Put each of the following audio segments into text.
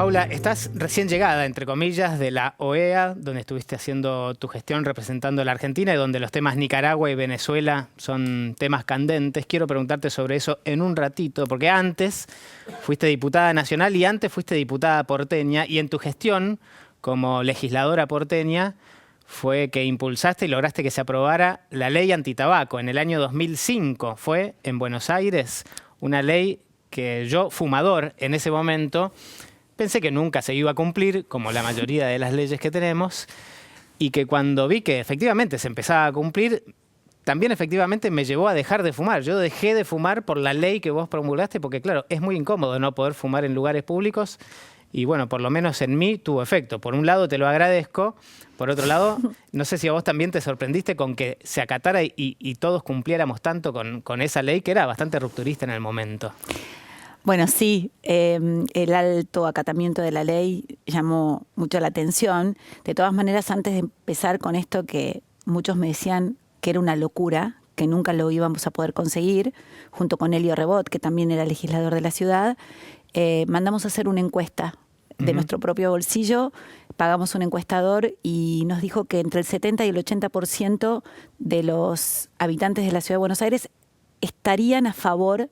Paula, estás recién llegada, entre comillas, de la OEA, donde estuviste haciendo tu gestión representando a la Argentina y donde los temas Nicaragua y Venezuela son temas candentes. Quiero preguntarte sobre eso en un ratito, porque antes fuiste diputada nacional y antes fuiste diputada porteña, y en tu gestión como legisladora porteña fue que impulsaste y lograste que se aprobara la ley antitabaco. En el año 2005 fue en Buenos Aires una ley que yo, fumador en ese momento, pensé que nunca se iba a cumplir, como la mayoría de las leyes que tenemos, y que cuando vi que efectivamente se empezaba a cumplir, también efectivamente me llevó a dejar de fumar. Yo dejé de fumar por la ley que vos promulgaste, porque claro, es muy incómodo no poder fumar en lugares públicos, y bueno, por lo menos en mí tuvo efecto. Por un lado te lo agradezco, por otro lado, no sé si a vos también te sorprendiste con que se acatara y todos cumpliéramos tanto con esa ley que era bastante rupturista en el momento. Bueno, sí, el alto acatamiento de la ley llamó mucho la atención. De todas maneras, antes de empezar con esto que muchos me decían que era una locura, que nunca lo íbamos a poder conseguir, junto con Elio Rebot, que también era legislador de la ciudad, mandamos a hacer una encuesta de nuestro propio bolsillo, pagamos un encuestador y nos dijo que entre el 70 y el 80% de los habitantes de la ciudad de Buenos Aires estarían a favor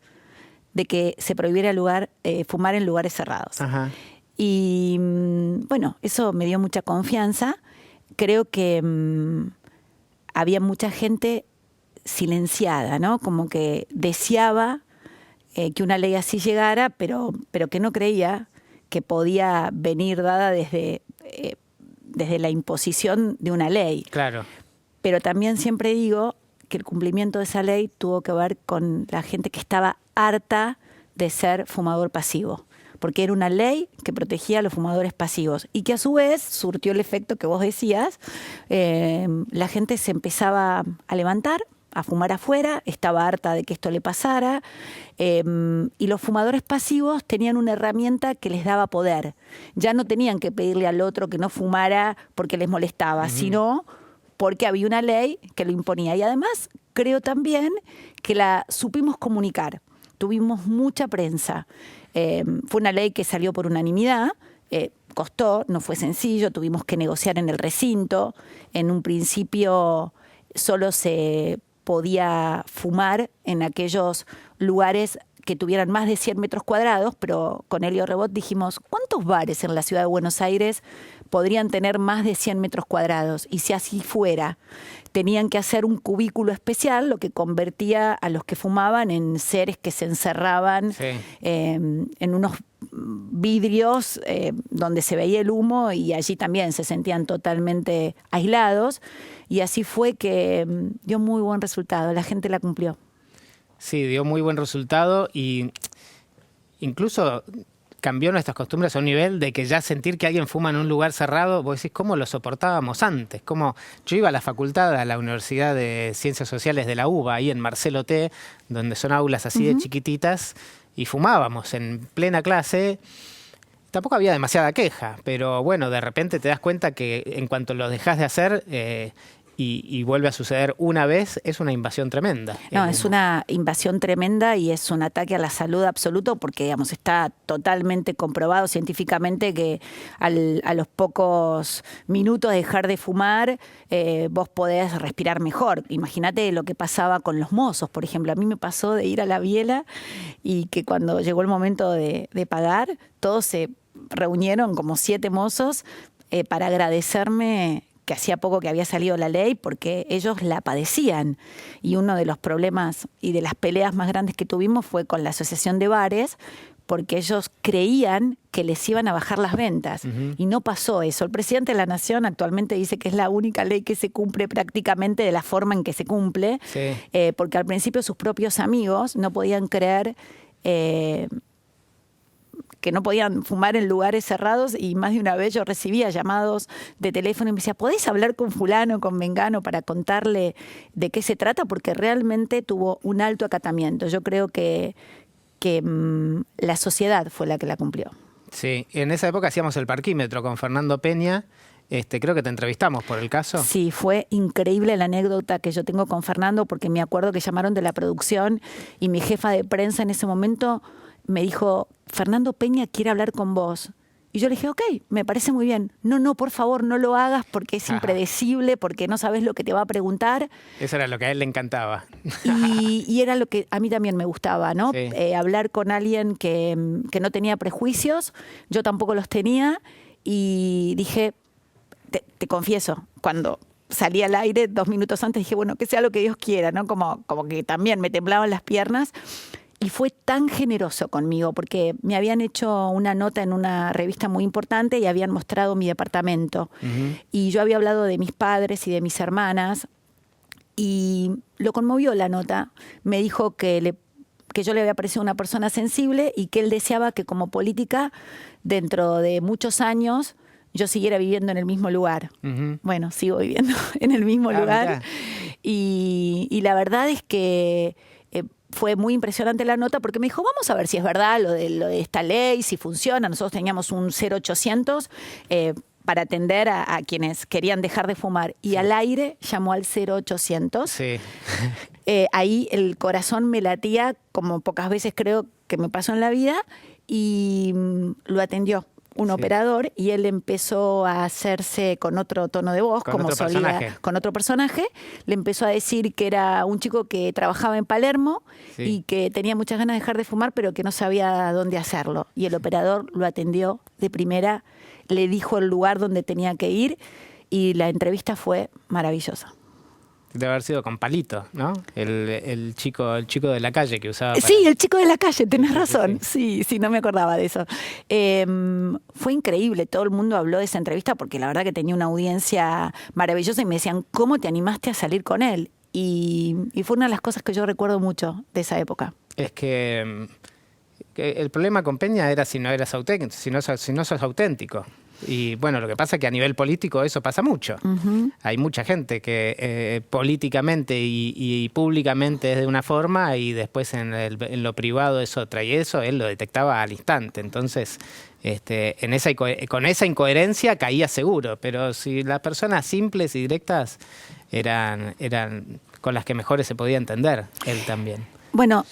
de que se prohibiera fumar en lugares cerrados. Ajá. Y bueno, eso me dio mucha confianza. Creo que había mucha gente silenciada, ¿no? Como que deseaba que una ley así llegara, pero que no creía que podía venir dada desde la imposición de una ley. Claro. Pero también siempre digo que el cumplimiento de esa ley tuvo que ver con la gente que estaba harta de ser fumador pasivo, porque era una ley que protegía a los fumadores pasivos y que a su vez surtió el efecto que vos decías. La gente se empezaba a levantar, a fumar afuera, estaba harta de que esto le pasara, y los fumadores pasivos tenían una herramienta que les daba poder. Ya no tenían que pedirle al otro que no fumara porque les molestaba, sino porque había una ley que lo imponía. Y además creo también que la supimos comunicar. Tuvimos mucha prensa. Fue una ley que salió por unanimidad, costó, no fue sencillo, tuvimos que negociar en el recinto. En un principio solo se podía fumar en aquellos lugares que tuvieran más de 100 metros cuadrados, pero con Elio Rebot dijimos, ¿cuántos bares en la ciudad de Buenos Aires podrían tener más de 100 metros cuadrados? Y si así fuera, tenían que hacer un cubículo especial, lo que convertía a los que fumaban en seres que se encerraban en unos vidrios donde se veía el humo, y allí también se sentían totalmente aislados. Y así fue que dio muy buen resultado, la gente la cumplió. Sí, dio muy buen resultado y incluso cambió nuestras costumbres a un nivel de que ya sentir que alguien fuma en un lugar cerrado, vos decís, ¿cómo lo soportábamos antes? Como yo iba a la facultad, a la Universidad de Ciencias Sociales de la UBA, ahí en Marcelo T., donde son aulas así de chiquititas, y fumábamos en plena clase. Tampoco había demasiada queja, pero bueno, de repente te das cuenta que en cuanto lo dejas de hacer y vuelve a suceder una vez, es una invasión tremenda. No, es una invasión tremenda y es un ataque a la salud absoluto, porque digamos, está totalmente comprobado científicamente que a los pocos minutos de dejar de fumar, vos podés respirar mejor. Imagínate lo que pasaba con los mozos, por ejemplo. A mí me pasó de ir a la biela y que cuando llegó el momento de pagar, todos se reunieron como 7 mozos para agradecerme que hacía poco que había salido la ley, porque ellos la padecían. Y uno de los problemas y de las peleas más grandes que tuvimos fue con la Asociación de Bares, porque ellos creían que les iban a bajar las ventas. Y no pasó eso. El presidente de la Nación actualmente dice que es la única ley que se cumple prácticamente de la forma en que se cumple, porque al principio sus propios amigos no podían creer que no podían fumar en lugares cerrados, y más de una vez yo recibía llamados de teléfono y me decía, ¿podés hablar con fulano, con mengano, para contarle de qué se trata? Porque realmente tuvo un alto acatamiento. Yo creo que la sociedad fue la que la cumplió. Sí, en esa época hacíamos el parquímetro con Fernando Peña. Creo que te entrevistamos por el caso. Sí, fue increíble la anécdota que yo tengo con Fernando, porque me acuerdo que llamaron de la producción y mi jefa de prensa en ese momento me dijo, Fernando Peña quiere hablar con vos. Y Y yo le dije, ok, me parece muy bien. No, por favor, no lo hagas porque es impredecible, porque no sabes lo que te va a preguntar. Eso era lo que a él le encantaba. Y era lo que a mí también me gustaba, ¿no? Sí. Hablar con alguien que no tenía prejuicios, yo tampoco los tenía, y dije, te confieso, cuando salí al aire 2 minutos antes, dije, bueno, que sea lo que Dios quiera, ¿no? Como que también me temblaban las piernas. Y fue tan generoso conmigo porque me habían hecho una nota en una revista muy importante y habían mostrado mi departamento. Y yo había hablado de mis padres y de mis hermanas y lo conmovió la nota. Me dijo que yo le había parecido una persona sensible y que él deseaba que como política, dentro de muchos años, yo siguiera viviendo en el mismo lugar. Bueno, sigo viviendo en el mismo lugar. Y la verdad es que fue muy impresionante la nota porque me dijo, vamos a ver si es verdad lo de esta ley, si funciona. Nosotros teníamos un 0800 para atender a quienes querían dejar de fumar. Y al aire llamó al 0800. Sí. Ahí el corazón me latía como pocas veces creo que me pasó en la vida y lo atendió un operador y él empezó a hacerse con otro tono de voz, como solía, con otro personaje. Le empezó a decir que era un chico que trabajaba en Palermo y que tenía muchas ganas de dejar de fumar, pero que no sabía dónde hacerlo. Y el operador lo atendió de primera, le dijo el lugar donde tenía que ir y la entrevista fue maravillosa. Debe haber sido con Palito, ¿no? El chico de la calle que usaba. Sí, el chico de la calle, tenés razón. Sí, no me acordaba de eso. Fue increíble, todo el mundo habló de esa entrevista porque la verdad que tenía una audiencia maravillosa y me decían, ¿cómo te animaste a salir con él? Y fue una de las cosas que yo recuerdo mucho de esa época. Es que el problema con Peña era si no eras auténtico, si no sos auténtico. Y bueno, lo que pasa es que a nivel político eso pasa mucho. Hay mucha gente que políticamente y públicamente es de una forma y después en lo privado es otra. Y eso él lo detectaba al instante. Entonces, con esa incoherencia caía seguro. Pero si las personas simples y directas eran con las que mejores se podía entender, él también. Bueno,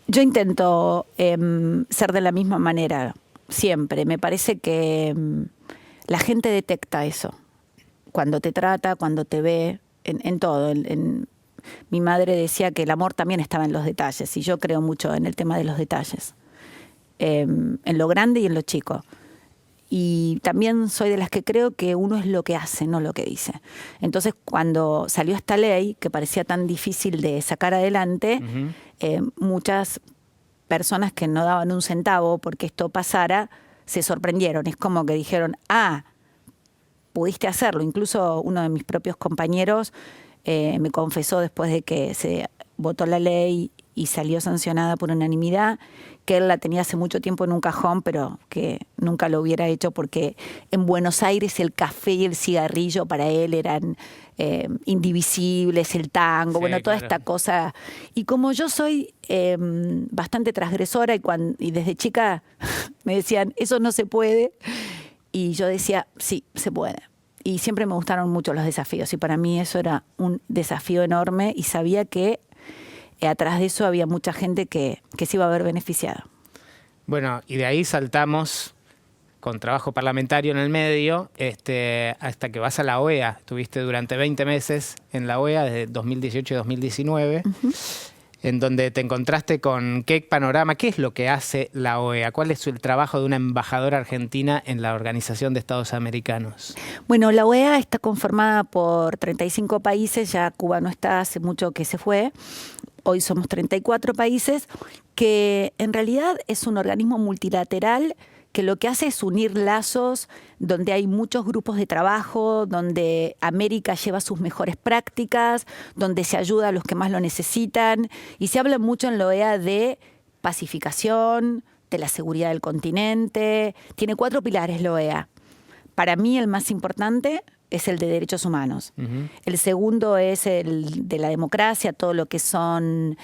yo intento ser de la misma manera. Siempre. Me parece que la gente detecta eso. Cuando te trata, cuando te ve, en todo. Mi madre decía que el amor también estaba en los detalles y yo creo mucho en el tema de los detalles. En lo grande y en lo chico. Y también soy de las que creo que uno es lo que hace, no lo que dice. Entonces, cuando salió esta ley, que parecía tan difícil de sacar adelante, muchas personas que no daban un centavo porque esto pasara, se sorprendieron. Es como que dijeron, pudiste hacerlo. Incluso uno de mis propios compañeros me confesó después de que se votó la ley y salió sancionada por unanimidad, que él la tenía hace mucho tiempo en un cajón, pero que nunca lo hubiera hecho porque en Buenos Aires el café y el cigarrillo para él eran indivisibles, el tango, toda esta cosa. Y como yo soy bastante transgresora y desde chica me decían, eso no se puede, y yo decía, sí, se puede. Y siempre me gustaron mucho los desafíos y para mí eso era un desafío enorme y sabía que atrás de eso había mucha gente que se iba a ver beneficiada. Bueno, y de ahí saltamos con trabajo parlamentario en el medio hasta que vas a la OEA. Estuviste durante 20 meses en la OEA, desde 2018 y 2019, en donde te encontraste con qué panorama, qué es lo que hace la OEA, cuál es el trabajo de una embajadora argentina en la Organización de Estados Americanos. Bueno, la OEA está conformada por 35 países, ya Cuba no está, hace mucho que se fue. Hoy somos 34 países, que en realidad es un organismo multilateral que lo que hace es unir lazos, donde hay muchos grupos de trabajo, donde América lleva sus mejores prácticas, donde se ayuda a los que más lo necesitan. Y se habla mucho en la OEA de pacificación, de la seguridad del continente. Tiene 4 pilares la OEA. Para mí el más importante es el de derechos humanos. El segundo es el de la democracia, todo lo que son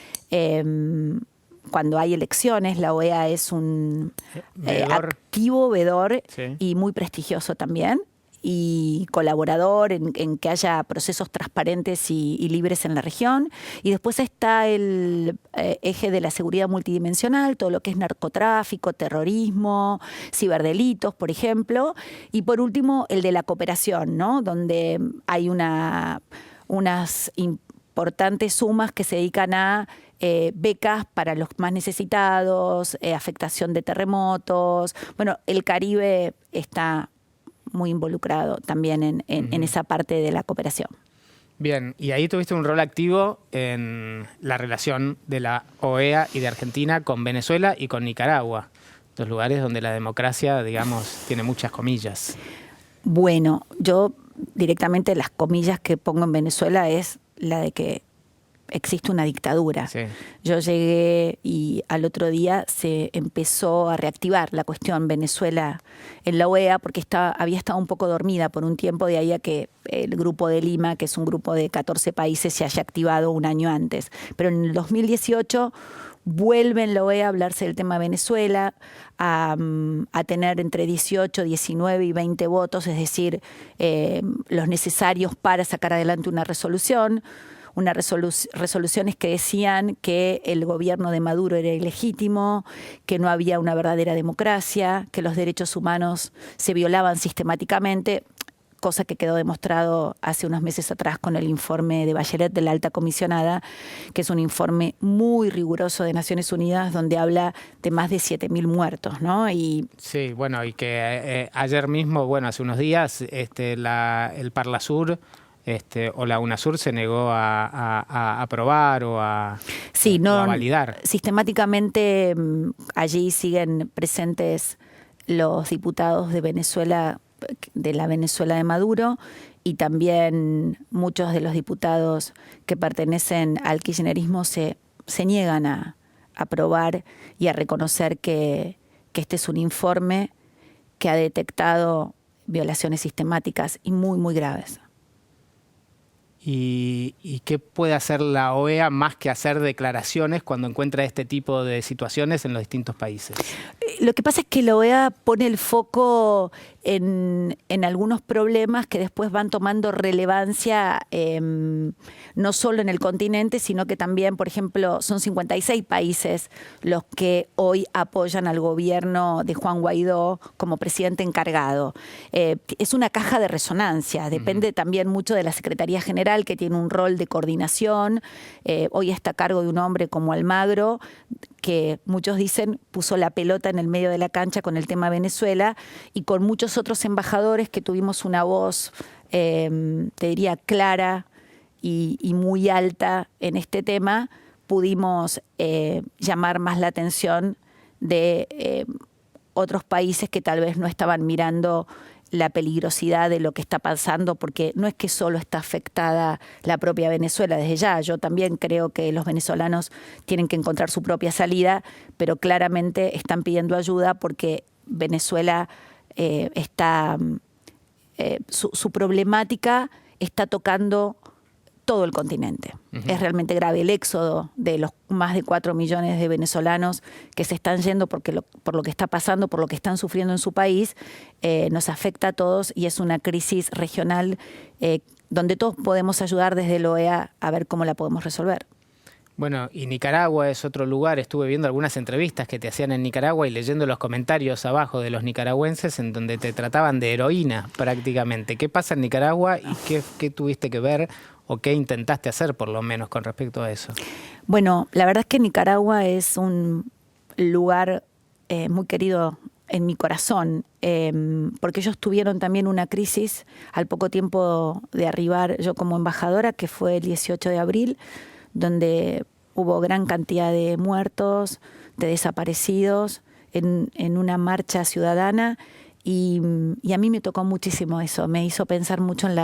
cuando hay elecciones. La OEA es un activo vedor y muy prestigioso también. y colaborador en que haya procesos transparentes y libres en la región. Y después está el eje de la seguridad multidimensional, todo lo que es narcotráfico, terrorismo, ciberdelitos, por ejemplo. Y por último, el de la cooperación, ¿no? Donde hay unas importantes sumas que se dedican a becas para los más necesitados, afectación de terremotos. Bueno, el Caribe está muy involucrado también en esa parte de la cooperación. Bien, y ahí tuviste un rol activo en la relación de la OEA y de Argentina con Venezuela y con Nicaragua, dos lugares donde la democracia, digamos, tiene muchas comillas. Bueno, yo directamente las comillas que pongo en Venezuela es la de que existe una dictadura. Sí. Yo llegué y al otro día se empezó a reactivar la cuestión Venezuela en la OEA porque había estado un poco dormida por un tiempo, de ahí a que el Grupo de Lima, que es un grupo de 14 países, se haya activado un año antes. Pero en el 2018 vuelve en la OEA a hablarse del tema Venezuela, a tener entre 18, 19 y 20 votos, es decir, los necesarios para sacar adelante una resolución. Resoluciones que decían que el gobierno de Maduro era ilegítimo, que no había una verdadera democracia, que los derechos humanos se violaban sistemáticamente, cosa que quedó demostrado hace unos meses atrás con el informe de Bachelet, de la alta comisionada, que es un informe muy riguroso de Naciones Unidas donde habla de más de 7.000 muertos, ¿no? Sí, bueno, y que ayer mismo, bueno, hace unos días, el Parlasur o la UNASUR se negó a aprobar o a validar. Sistemáticamente allí siguen presentes los diputados de Venezuela, de la Venezuela de Maduro, y también muchos de los diputados que pertenecen al kirchnerismo se niegan a aprobar y a reconocer que este es un informe que ha detectado violaciones sistemáticas y muy, muy graves. ¿Y qué puede hacer la OEA más que hacer declaraciones cuando encuentra este tipo de situaciones en los distintos países? Lo que pasa es que la OEA pone el foco en algunos problemas que después van tomando relevancia no solo en el continente, sino que también, por ejemplo, son 56 países los que hoy apoyan al gobierno de Juan Guaidó como presidente encargado. Es una caja de resonancia, depende también mucho de la Secretaría General, que tiene un rol de coordinación. Hoy está a cargo de un hombre como Almagro, que muchos dicen puso la pelota en el medio de la cancha con el tema Venezuela, y con muchos otros embajadores que tuvimos una voz, te diría, clara y muy alta en este tema, pudimos llamar más la atención de otros países que tal vez no estaban mirando la peligrosidad de lo que está pasando, porque no es que solo está afectada la propia Venezuela desde ya. Yo también creo que los venezolanos tienen que encontrar su propia salida, pero claramente están pidiendo ayuda porque Venezuela su problemática está tocando todo el continente. Es realmente grave el éxodo de los más de 4 millones de venezolanos que se están yendo por lo que está pasando, por lo que están sufriendo en su país. Nos afecta a todos y es una crisis regional donde todos podemos ayudar desde la OEA a ver cómo la podemos resolver. Bueno, y Nicaragua es otro lugar. Estuve viendo algunas entrevistas que te hacían en Nicaragua y leyendo los comentarios abajo de los nicaragüenses en donde te trataban de heroína prácticamente. ¿Qué pasa en Nicaragua y qué tuviste que ver o qué intentaste hacer por lo menos con respecto a eso? Bueno, la verdad es que Nicaragua es un lugar muy querido en mi corazón, porque ellos tuvieron también una crisis al poco tiempo de arribar yo como embajadora, que fue el 18 de abril, donde hubo gran cantidad de muertos, de desaparecidos, en una marcha ciudadana, y a mí me tocó muchísimo eso, me hizo pensar mucho en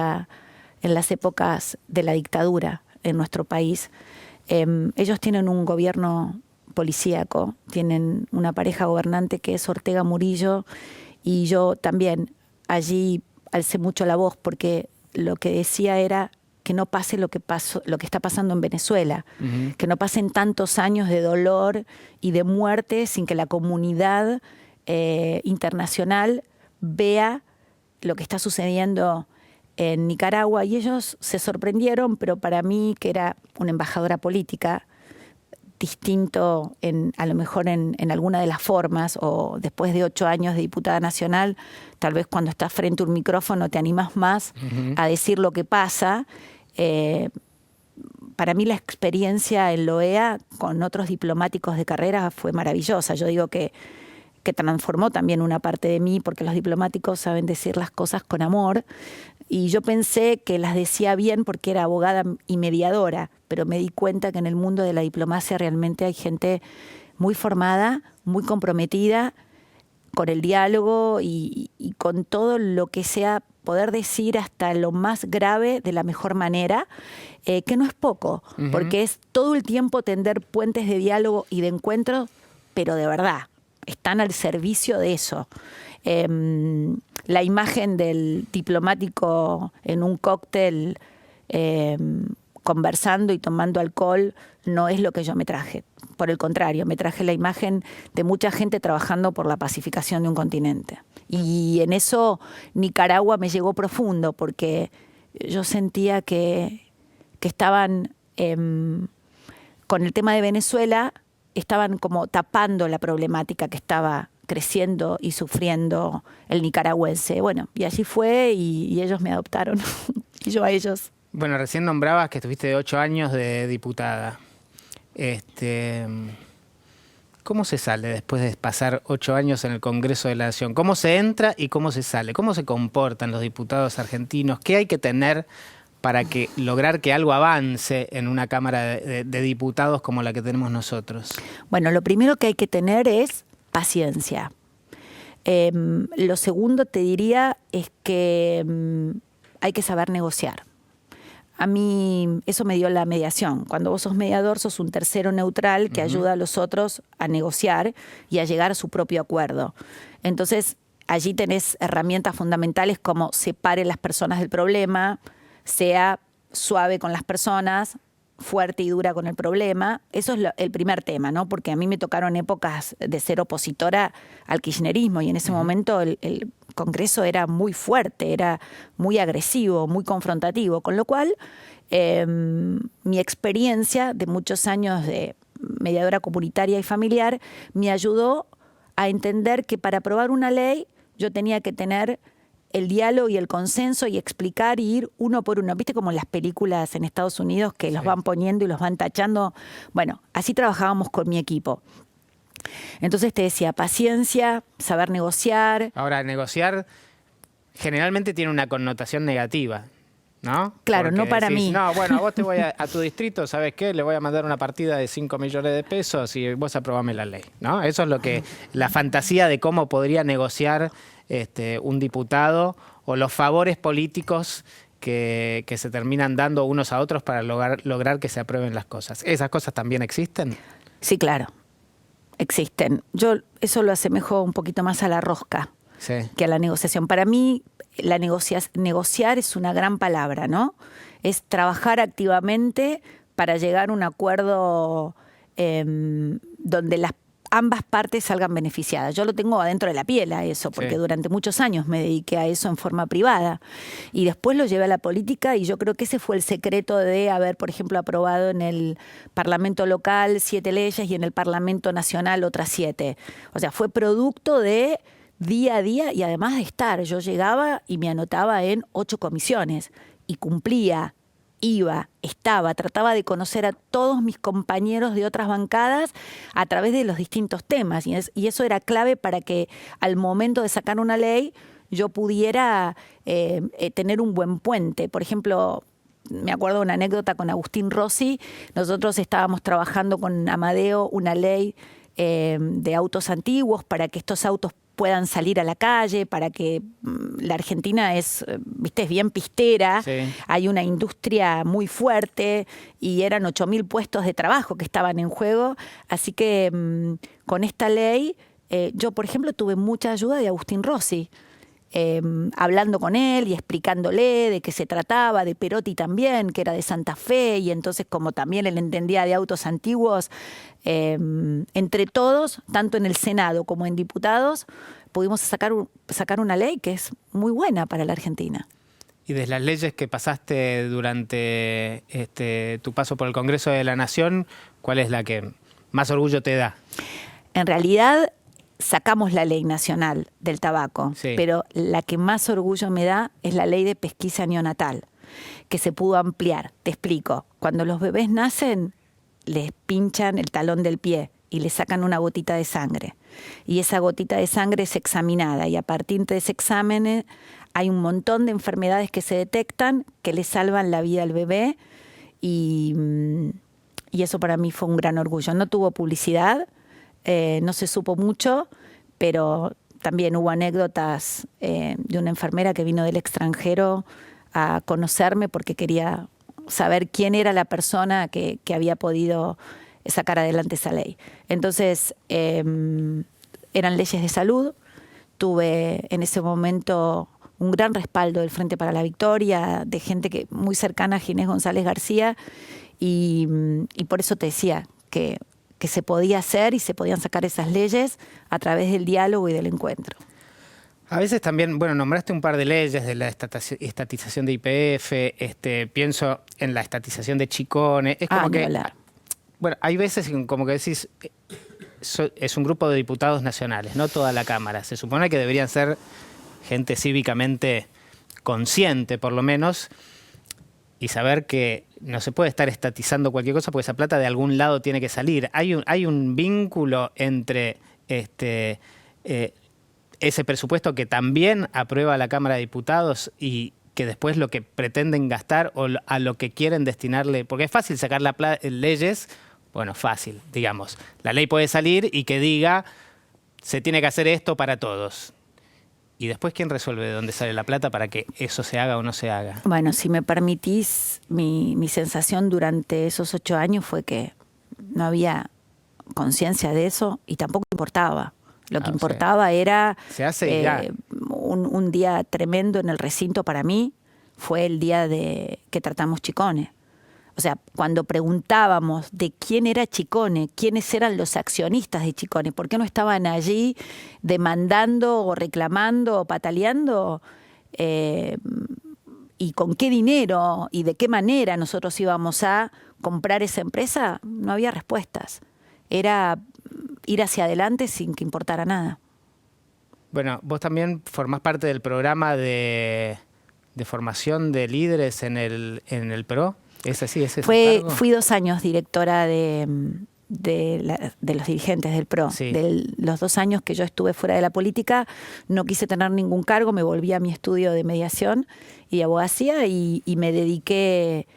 las épocas de la dictadura en nuestro país. Ellos tienen un gobierno policíaco, tienen una pareja gobernante que es Ortega Murillo, y yo también allí alcé mucho la voz porque lo que decía era que no pase lo que está pasando en Venezuela, que no pasen tantos años de dolor y de muerte sin que la comunidad internacional vea lo que está sucediendo en Nicaragua, y ellos se sorprendieron, pero para mí, que era una embajadora política, distinto a lo mejor en alguna de las formas, o después de 8 años de diputada nacional, tal vez cuando estás frente a un micrófono te animas más a decir lo que pasa. Para mí la experiencia en la OEA con otros diplomáticos de carrera fue maravillosa. Yo digo que transformó también una parte de mí, porque los diplomáticos saben decir las cosas con amor, y yo pensé que las decía bien porque era abogada y mediadora, pero me di cuenta que en el mundo de la diplomacia realmente hay gente muy formada, muy comprometida con el diálogo y con todo lo que sea poder decir hasta lo más grave de la mejor manera, que no es poco, porque es todo el tiempo tender puentes de diálogo y de encuentro, pero de verdad, están al servicio de eso. La imagen del diplomático en un cóctel conversando y tomando alcohol no es lo que yo me traje. Por el contrario, me traje la imagen de mucha gente trabajando por la pacificación de un continente. Y en eso Nicaragua me llegó profundo, porque yo sentía que estaban, con el tema de Venezuela, estaban como tapando la problemática que estaba creciendo y sufriendo el nicaragüense. Bueno, y allí fue y ellos me adoptaron, y yo a ellos. Bueno, recién nombrabas que estuviste 8 años de diputada. ¿Cómo se sale después de pasar 8 años en el Congreso de la Nación? ¿Cómo se entra y cómo se sale? ¿Cómo se comportan los diputados argentinos? ¿Qué hay que tener para lograr que algo avance en una Cámara de Diputados como la que tenemos nosotros? Bueno, lo primero que hay que tener es paciencia. Lo segundo, te diría, es que hay que saber negociar. A mí eso me dio la mediación. Cuando vos sos mediador, sos un tercero neutral que ayuda a los otros a negociar y a llegar a su propio acuerdo. Entonces, allí tenés herramientas fundamentales como separe las personas del problema, sea suave con las personas, fuerte y dura con el problema. Eso es el primer tema, ¿no? Porque a mí me tocaron épocas de ser opositora al kirchnerismo, y en ese momento el Congreso era muy fuerte, era muy agresivo, muy confrontativo, con lo cual mi experiencia de muchos años de mediadora comunitaria y familiar me ayudó a entender que para aprobar una ley yo tenía que tener el diálogo y el consenso y explicar y ir uno por uno. ¿Viste como en las películas en Estados Unidos que los van poniendo y los van tachando? Bueno, así trabajábamos con mi equipo. Entonces te decía, paciencia, saber negociar. Ahora, negociar generalmente tiene una connotación negativa, ¿no? Claro, porque no para decís, mí. No, bueno, a vos te voy a tu distrito, ¿sabes qué? Le voy a mandar una partida de 5 millones de pesos y vos aprobame la ley, ¿no? Eso es lo que, la fantasía de cómo podría negociar un diputado, o los favores políticos que se terminan dando unos a otros para lograr que se aprueben las cosas. ¿Esas cosas también existen? Sí, claro, existen. Yo eso lo asemejo un poquito más a la rosca que a la negociación. Para mí, negociar es una gran palabra, ¿no? Es trabajar activamente para llegar a un acuerdo donde ambas partes salgan beneficiadas. Yo lo tengo adentro de la piel a eso, porque durante muchos años me dediqué a eso en forma privada. Y después lo llevé a la política, y yo creo que ese fue el secreto de haber, por ejemplo, aprobado en el Parlamento local 7 leyes y en el Parlamento nacional otras 7. O sea, fue producto de día a día, y además de estar. Yo llegaba y me anotaba en 8 comisiones y cumplía. Iba, estaba, trataba de conocer a todos mis compañeros de otras bancadas a través de los distintos temas, y eso era clave para que al momento de sacar una ley yo pudiera tener un buen puente. Por ejemplo, me acuerdo de una anécdota con Agustín Rossi. Nosotros estábamos trabajando con Amadeo una ley de autos antiguos para que estos autos puedan salir a la calle, para que la Argentina es bien pistera, hay una industria muy fuerte y eran 8.000 puestos de trabajo que estaban en juego. Así que con esta ley yo, por ejemplo, tuve mucha ayuda de Agustín Rossi, hablando con él y explicándole de qué se trataba, de Perotti también, que era de Santa Fe, y entonces como también él entendía de autos antiguos, entre todos, tanto en el Senado como en diputados, pudimos sacar una ley que es muy buena para la Argentina. Y de las leyes que pasaste durante tu paso por el Congreso de la Nación, ¿cuál es la que más orgullo te da? En realidad sacamos la ley nacional del tabaco, sí, pero la que más orgullo me da es la ley de pesquisa neonatal, que se pudo ampliar. Te explico. Cuando los bebés nacen, les pinchan el talón del pie y le sacan una gotita de sangre. Y esa gotita de sangre es examinada y a partir de ese examen hay un montón de enfermedades que se detectan que le salvan la vida al bebé y eso para mí fue un gran orgullo. No tuvo publicidad, no se supo mucho, pero también hubo anécdotas de una enfermera que vino del extranjero a conocerme porque quería saber quién era la persona que había podido sacar adelante esa ley. Entonces, eran leyes de salud. Tuve en ese momento un gran respaldo del Frente para la Victoria, de gente muy cercana a Ginés González García, y por eso te decía que se podía hacer y se podían sacar esas leyes a través del diálogo y del encuentro. A veces también, bueno, nombraste un par de leyes de la estatización de YPF, pienso en la estatización de Chicones. Es como que, bueno, hay veces como que decís, es un grupo de diputados nacionales, no toda la Cámara. Se supone que deberían ser gente cívicamente consciente, por lo menos, y saber que no se puede estar estatizando cualquier cosa porque esa plata de algún lado tiene que salir. Hay un vínculo entre ese presupuesto que también aprueba la Cámara de Diputados y que después lo que pretenden gastar o a lo que quieren destinarle, porque es fácil sacar leyes, bueno, fácil, digamos. La ley puede salir y que diga, se tiene que hacer esto para todos. ¿Y después quién resuelve de dónde sale la plata para que eso se haga o no se haga? Bueno, si me permitís, mi sensación durante esos 8 años fue que no había conciencia de eso y tampoco importaba. Lo que importaba era se hace ya. Un día tremendo en el recinto para mí, fue el día que tratamos Chicone. O sea, cuando preguntábamos de quién era Chicone, quiénes eran los accionistas de Chicone, por qué no estaban allí demandando o reclamando o pataleando, y con qué dinero y de qué manera nosotros íbamos a comprar esa empresa, no había respuestas. Era ir hacia adelante sin que importara nada. Bueno, vos también formás parte del programa de formación de líderes en el PRO. ¿Es así? ¿Es ese cargo? Fui 2 años directora de los dirigentes del PRO. Sí. De los 2 años que yo estuve fuera de la política, no quise tener ningún cargo, me volví a mi estudio de mediación y abogacía y me dediqué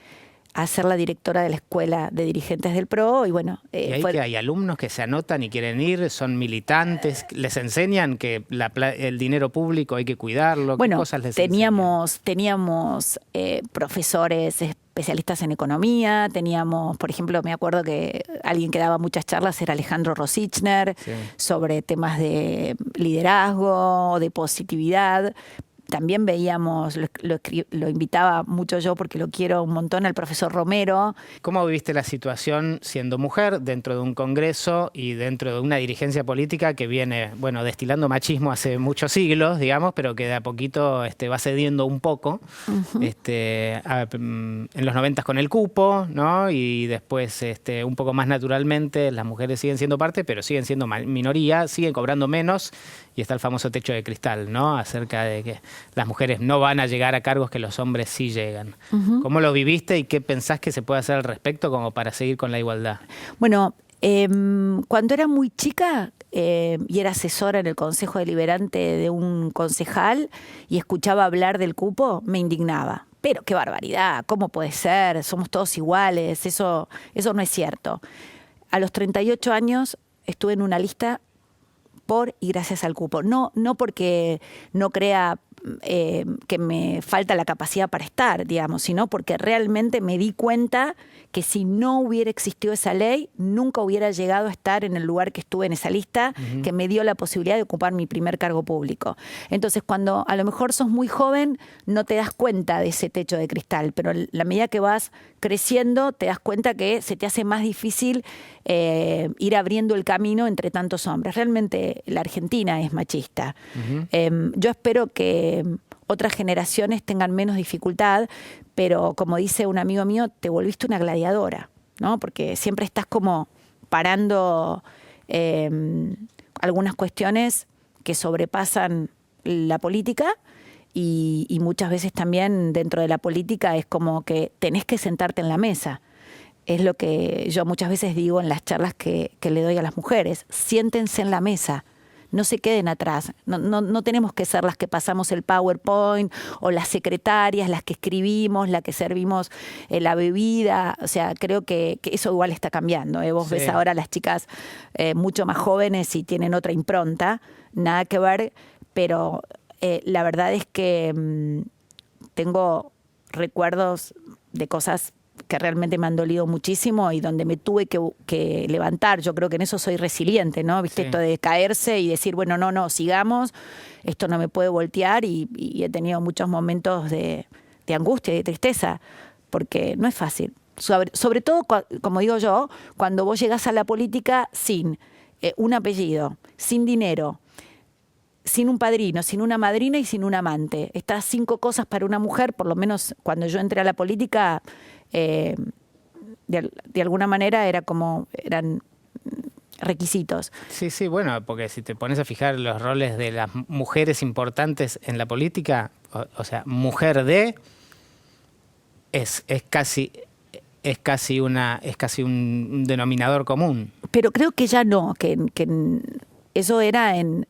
a ser la directora de la escuela de dirigentes del PRO. Y bueno, ¿Y hay alumnos que se anotan y quieren ir? ¿Son militantes? ¿Les enseñan que el dinero público hay que cuidarlo? Bueno, ¿Qué cosas les teníamos profesores especialistas en economía, teníamos, por ejemplo, me acuerdo que alguien que daba muchas charlas era Alejandro Rosichner, sí, sobre temas de liderazgo, de positividad. También veíamos, lo invitaba mucho yo porque lo quiero un montón, al profesor Romero. ¿Cómo viviste la situación siendo mujer dentro de un congreso y dentro de una dirigencia política que viene, bueno, destilando machismo hace muchos siglos, digamos, pero que de a poquito va cediendo un poco? Uh-huh. En los 90 con el cupo, ¿no? Y después un poco más naturalmente las mujeres siguen siendo parte, pero siguen siendo minoría, siguen cobrando menos. Y está el famoso techo de cristal, ¿no? Acerca de que las mujeres no van a llegar a cargos que los hombres sí llegan. Uh-huh. ¿Cómo lo viviste y qué pensás que se puede hacer al respecto como para seguir con la igualdad? Bueno, cuando era muy chica y era asesora en el Consejo Deliberante de un concejal y escuchaba hablar del cupo, me indignaba. Pero qué barbaridad, ¿cómo puede ser? Somos todos iguales, eso no es cierto. A los 38 años estuve en una lista por y gracias al cupo. No porque no crea que me falta la capacidad para estar, digamos, sino porque realmente me di cuenta que si no hubiera existido esa ley, nunca hubiera llegado a estar en el lugar que estuve en esa lista, que me dio la posibilidad de ocupar mi primer cargo público. Entonces, cuando a lo mejor sos muy joven, no te das cuenta de ese techo de cristal, pero a la medida que vas creciendo, te das cuenta que se te hace más difícil ir abriendo el camino entre tantos hombres. Realmente la Argentina es machista. Yo espero que otras generaciones tengan menos dificultad, pero como dice un amigo mío, te volviste una gladiadora, ¿no? Porque siempre estás como parando algunas cuestiones que sobrepasan la política y muchas veces también dentro de la política es como que tenés que sentarte en la mesa. Es lo que yo muchas veces digo en las charlas que le doy a las mujeres. Siéntense en la mesa. No se queden atrás. No tenemos que ser las que pasamos el PowerPoint o las secretarias, las que escribimos, las que servimos la bebida. O sea, creo que eso igual está cambiando. Vos ves ahora a las chicas mucho más jóvenes y tienen otra impronta. Nada que ver, pero la verdad es que tengo recuerdos de cosas que realmente me han dolido muchísimo y donde me tuve que levantar. Yo creo que en eso soy resiliente, ¿no? ¿Viste? Sí. Esto de caerse y decir, bueno, no, sigamos, esto no me puede voltear y he tenido muchos momentos de angustia y de tristeza, porque no es fácil. Sobre todo, como digo yo, cuando vos llegás a la política sin un apellido, sin dinero, sin un padrino, sin una madrina y sin un amante. Estas 5 cosas para una mujer, por lo menos cuando yo entré a la política, de alguna manera eran requisitos. Sí, bueno, porque si te pones a fijar los roles de las mujeres importantes en la política, o sea, mujer de es casi un denominador común. Pero creo que ya no, que eso era en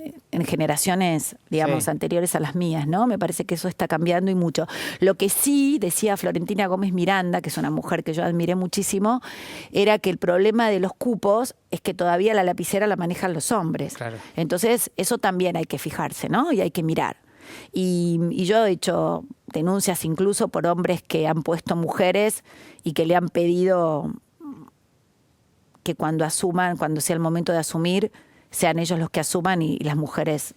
generaciones, digamos, anteriores a las mías, ¿no? Me parece que eso está cambiando y mucho. Lo que sí decía Florentina Gómez Miranda, que es una mujer que yo admiré muchísimo, era que el problema de los cupos es que todavía la lapicera la manejan los hombres. Claro. Entonces, eso también hay que fijarse, ¿no? Y hay que mirar. Y yo he hecho denuncias incluso por hombres que han puesto mujeres y que le han pedido que cuando sea el momento de asumir, sean ellos los que asuman y las mujeres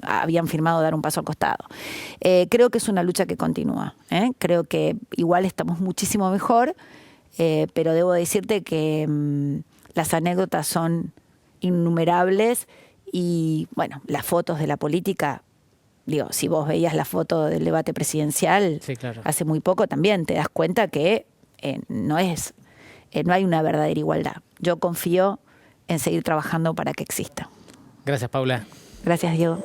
habían firmado dar un paso al costado. Creo que es una lucha que continúa. Creo que igual estamos muchísimo mejor, pero debo decirte que las anécdotas son innumerables y, bueno, las fotos de la política, digo, si vos veías la foto del debate presidencial hace muy poco, también te das cuenta que no hay una verdadera igualdad. Yo confío en seguir trabajando para que exista. Gracias, Paula. Gracias, Diego.